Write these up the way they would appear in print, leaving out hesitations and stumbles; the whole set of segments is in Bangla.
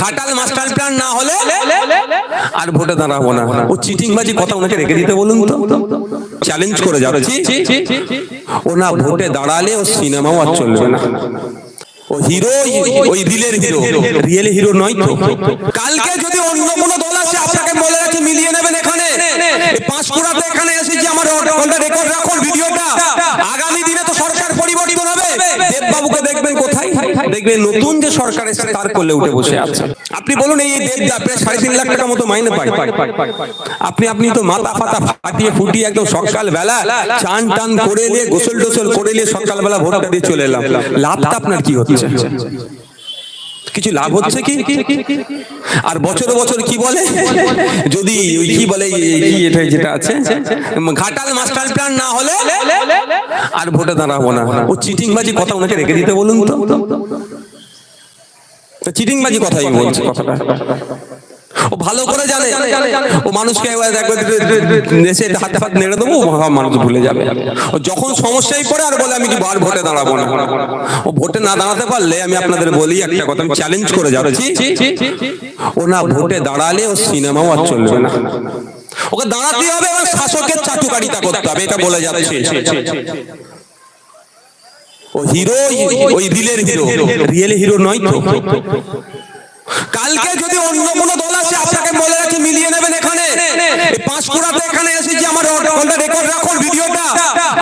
ঘাটাল মাস্টার প্ল্যান না হলে আর ভোটে দাঁড়াবো না। ও চিটিংবাজি কথা ওনাকে রেখে দিতে বলুন তো, চ্যালেঞ্জ করে যাচ্ছি। ও না ভোটে দাঁড়ালে ও সিনেমাও আর চলবে না। ও হিরো ওই রিলের হিরো, রিয়েল হিরো নয় তো। কালকে যদি অন্য কোনো দল আসে আপনাকে বলে রাখি মিলিয়ে নেবেন। এখানে পাঁশকুড়াতে এখানে এসেছি, আমার রেকর্ড রাখুন ভিডিওটা। আগামী দিনে তো সরকার পরিবর্তন হবে, দেববাবুকে দেখবেন কোথায়, দেখবেন নতুন যে সরকার এসে তার কোলে উঠে বসে আছে। আপনি বলুন এই দেবদা প্রায় 3.5 লাখ টাকা মতো মাইনে পায়। আপনি তো মাথা ফাতা ফাটিয়ে ফুটিয়ে একদম সকাল বেলা চান টান করে নিয়ে গোসল টোসল করে নিয়ে সকাল বেলা ভোটটা দিয়ে চলে এলাম। লাভটা আপনার কি হচ্ছে? কিছু লাভ হচ্ছে কি? আর বছর বছর কি বলে, যদি ওই কি বলে কি এটা যেটা আছে ঘাটাল মাস্টার প্ল্যান না হলে আর ভোটে দাঁড়াবো না। ও চিটিংবাজি কথা ওনাকে রেখে দিতে বলুন তো, চিটিংবাজি কথাই বলছে কথাটা। ও ভালো করে জানে ও মানুষকে এসে হাতে হাত নেড়ে দেবো, মানুষ ভুলে যাবে। ও যখন সমস্যায় পড়ে আর বলে আমি কি বার ভোটে দাঁড়াবো না। ও ভোটে না দাঁড়াতে পারলে আমি আপনাদের বলি একটা কথা, আমি চ্যালেঞ্জ করে যাচ্ছি। ও না ভোটে দাঁড়ালে ও সিনেমাও আর চলবে না। ওকে দাঁড়াতে হবে, এবং শাসকের চাটুকারিতা করতে হবে, এটা বলে যাচ্ছে। ও হিরো ওই রিলের হিরো, রিয়েল হিরো নয় তো। কালকে যদি অন্য কোনো দল আসে আপনাকে বলে রাখি মিলিয়ে নেবেন। এখানে পাঁশকুড়াতে এখানে এসেছি, আমার রেকর্ড রাখুন ভিডিওটা।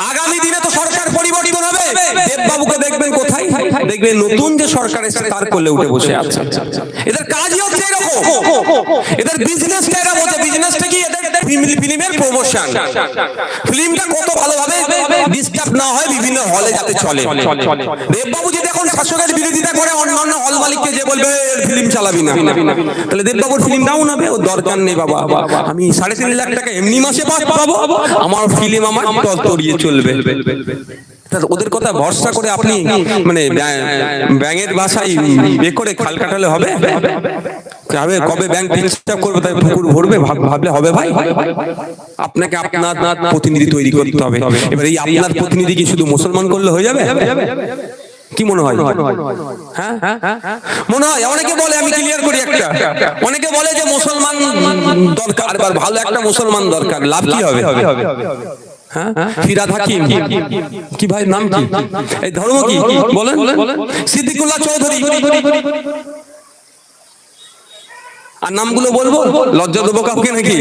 আগামী দিনে তো সরকার পরিবর্তন হবে, দেববাবুকে দেখবেন কোথায়, দেখবেন নতুন যে সরকার এসে তার কোলে উঠে বসে আছে। এদের কাজই হচ্ছে এরকম, এদের বিজনেসটা এরা বোঝে। বিজনেসটা কি? এদের ফিল্মের প্রমোশন। ফিল্মটা কত ভালোভাবে ডিস্টার্ব না হয় বিভিন্ন হলে যাতে চলে। দেববাবু যদি এখন শাসকের বিরোধিতা করে অন্যান্য হল মালিককে যে বলবে ফিল্ম চালাবি না, তাহলে দেববাবুর ফিল্ম ডাউন হবে। ও দরকার নেই বাবা, আমি 3.5 লাখ টাকা এমনি মাসে পাবো, আমার ফিল্ম আমার তরিয়ে চলবে। ওদের কথা ভরসা করে আপনি মানে ব্যাঙের বাসায় বে করে খাল কাটালে হবে? কবে ব্যাংক ডিস্টার্ব করবে তাই পুকুর ভরবে ভাবলে হবে ভাই? আপনাকে আপনার প্রতিনিধি তৈরি করতে হবে। এবার এই আপনার প্রতিনিধি কি শুধু মুসলমান করলে হয়ে যাবে? কি মনে হয়? হ্যাঁ মনে হয়। অনেকে বলে, আমি ক্লিয়ার করি একটা, অনেকে বলে যে মুসলমান দরকার, এবার ভালো একটা মুসলমান দরকার। লাভ কি হবে? ফিরাদ হাকিম কি ভাই নাম কি? এই ধর্ম কি বলেন? সিদ্দিকুল্লাহ চৌধুরী। আর নামগুলো বলবো, লজ্জা দেবো কাউকে নাকি?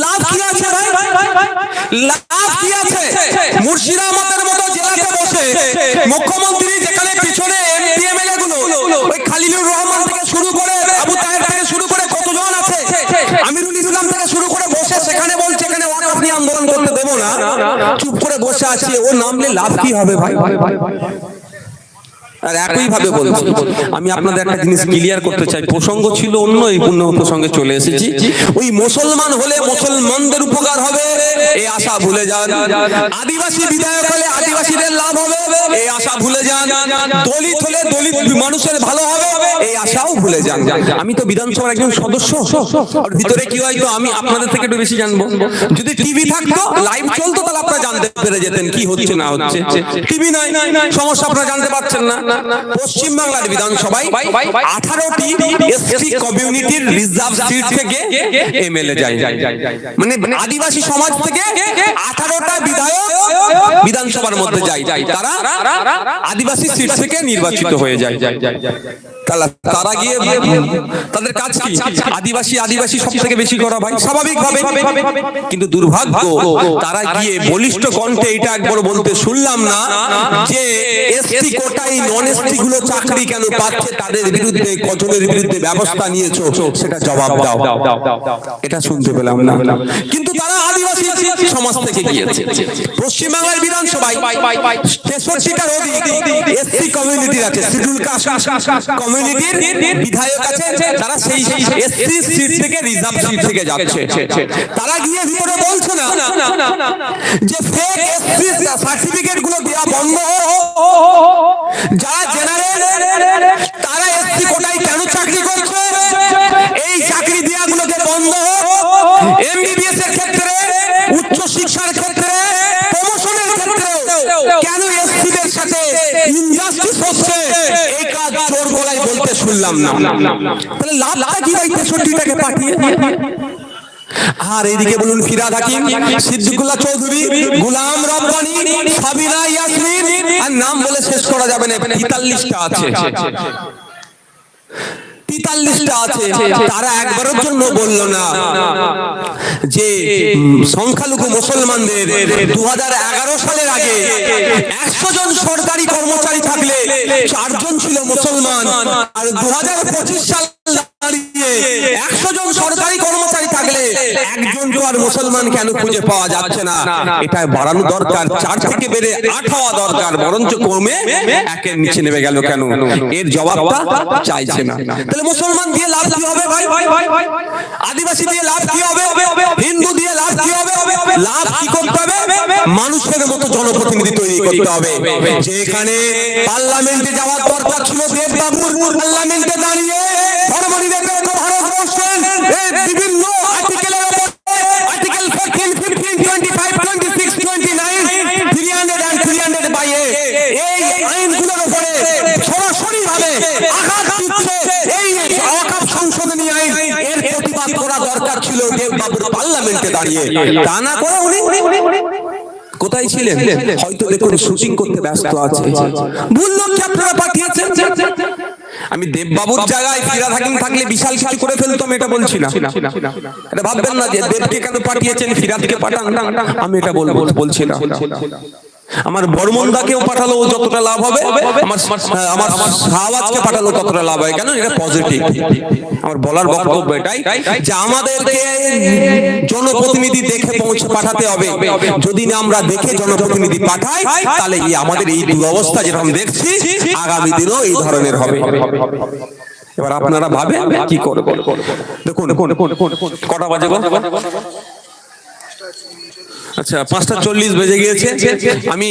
লাভ কি আছে ভাই? লাভ কি আছে? মুর্শিদাবাদের মতো জেলাতে বসে মুখ্যমন্ত্রী যেখানে পিছনে এমপি এমএলএ গুলো ওই খালিলুর রহমান থেকে শুরু করে আবু তাহের থেকে শুরু করে কতজন আছে, আমিরুল ইসলাম থেকে শুরু করে বসে সেখানে বলছে এখানে আপনি আন্দোলন করতে দেবো না, চুপ করে বসে আছে। ও নামলে লাভ কি হবে ভাই? আর একই ভাবে বলছি, আমি আপনাদের একটা জিনিস ক্লিয়ার করতে চাই। প্রসঙ্গ ছিল অন্য, এই পূর্ণ প্রসঙ্গে চলে এসেছি। ওই মুসলমান হলে মুসলমানদের উপকার হবে এই আশা ভুলে যান। আদিবাসী বিধায়ক হলে আদিবাসীদের লাভ হবে এই আশা ভুলে যান। দলিত হলে দলিত মানুষের ভালো হবে এই আশাও ভুলে যান। আমি তো বিধানসভার একজন সদস্য, আর ভিতরে কি হয়তো আমি আপনাদের থেকে একটু বেশি জানবো। যদি টিভি থাকতো, লাইভ চলতো, তাহলে আপনারা জানতে পেরে যেতেন কি হচ্ছে না হচ্ছে। টিভি নাই, সমস্যা আপনারা জানতে পারছেন না। পশ্চিম বাংলার বিধানসভায় 18টি এসটি কমিউনিটির রিজার্ভ সিট থেকে এমএলএ যায়, মানে আদিবাসী সমাজ থেকে 18টা বিধায়ক বিধানসভার মধ্যে যায়, তারা আদিবাসী সিট থেকে নির্বাচিত হয়ে যায়। তারা গিয়ে তাদের কাজ কি? আদিবাসী সব থেকে বেশি করা ভাই, স্বাভাবিক ভাবে। কিন্তু দুর্ভাগ্য, তারা গিয়ে বলিষ্ঠ কণ্ঠে এটা একবার বলতে শুনলাম না যে এসটি কোটায় নন এসটি গুলো চাকরি কেন পাচ্ছে, তাদের বিরুদ্ধে কজনের বিরুদ্ধে ব্যবস্থা নিয়েছো সেটা জবাব দাও। এটা শুনতে পেলাম না। কিন্তু তারা আদিবাসী সমাজ থেকে গিয়েছে। পশ্চিমবাংলার বিধানসভায় 63টার অধিক এসসি কমিউনিটির আছে, শিডিউল কাস্ট কমিউনিটির বিধায়ক আছে, তারা সেই এসসি সিট থেকে রিজার্ভ সিট থেকে যাচ্ছে। তারা গিয়ে ভিতরে বলছে না যে ফেক এসসি সার্টিফিকেট গুলো দেওয়া বন্ধ, যারা জেনারেল তারা এসসি কোটায় কেন চাকরি করছে এই চাকরি দেওয়া গুলোকে বন্ধ, এমবিবিএস এর ক্ষেত্রে, উচ্চ শিক্ষার ক্ষেত্রে, প্রমোশনের ক্ষেত্রে কেন এসসিদের সাথে ইনজাস্টিস হচ্ছে এই কাজ জোর গলায় বলতে শুনলাম না। তাহলে লাভটা কি ভাই 63টাকে পাঠিয়ে? আর এইদিকে বলুন ফিরাদ হাকিম, সিদ্দিকুল্লাহ চৌধুরী, গোলাম রব্বানী, সাবিনা ইয়াসমিন, আর নাম বলে শেষ করা যাবে না, 43টা আছে, 43টা আছে। তারা একবারের জন্য বললো না যে সংখ্যালঘু মুসলমানদের 2011 সালের আগে 100 জন সরকারি কর্মচারী থাকলে 4 জন ছিল মুসলমান, আর 2025 সাল দাঁড়িয়ে 100 জন সরকারি কর্মচারী থাকলে একজন তো আর মুসলমান কেন খুঁজে পাওয়া যাচ্ছে না? এটা বাড়ানো দরকার, 4 থেকে বেড়ে 8 হওয়া দরকার, বরঞ্চ কমে 1-এর নিচে নেমে গেল কেন? এর জবাবটা চাইছে না। তাহলে মুসলমান দিয়ে লাভ কি হবে ভাই? আদিবাসী দিয়ে লাভ কি হবে? হিন্দু দিয়ে লাভ কি হবে? লাভ কি করতে হবে? মানুষের মতো জনপ্রতিনিধি তৈরি করতে হবে। যেখানে পার্লামেন্টে যাওয়ার দরকার ছিল দেববাবুর, পার্লামেন্টে দাঁড়িয়ে ধর্মনিরপেক্ষ ভারতবর্ষের বিভিন্ন আর্টিকেলের উপর, আর্টিকেল 14, 15, 25, 26, 29, 300 and 300 by এই আইনগুলোর উপরে সরাসরি ভাবে আঘাত দিচ্ছে এই ওয়াকফ সংশোধনী আইন। এর প্রতিবাদ করা দরকার ছিল দেববাবুর পার্লামেন্টে দাঁড়িয়ে, তা না করে উনি কোথায় ছিলেন? হয়তো দেখুন শুটিং করতে ব্যস্ত আছে। ভুল লোককে আপনারা পাঠিয়েছেন। আমি দেববাবুর জায়গায় ফিরাদ হাকিম থাকলে বিশাল কিছু করে ফেলতাম, এটা বলছি না। এটা ভাববেন না যে দেবকে কেন পাঠিয়েছেন, ফিরাদকে পাঠান, আমি এটা বলছি না। আমার বর্মনদাকেও পাঠালো যতটা লাভ হবে, আমার শাহবাজকে পাঠালো ততটা লাভ হয়। কেন? এটা পজিটিভ। আমার বলার বক্তব্য এটাই যে আমাদেরকে জনপ্রতিনিধি দেখে পাঠাতে হবে। যদি না আমরা দেখে জনপ্রতিনিধি পাঠাই, তাহলে আমাদের এই দুরবস্থা যেরকম দেখছি আগামী দিনও এই ধরনের হবে। এবার আপনারা ভাবেন কি করবে। দেখুন কটা বাজে? আচ্ছা 5টা 40 বেজে গিয়েছে। আমি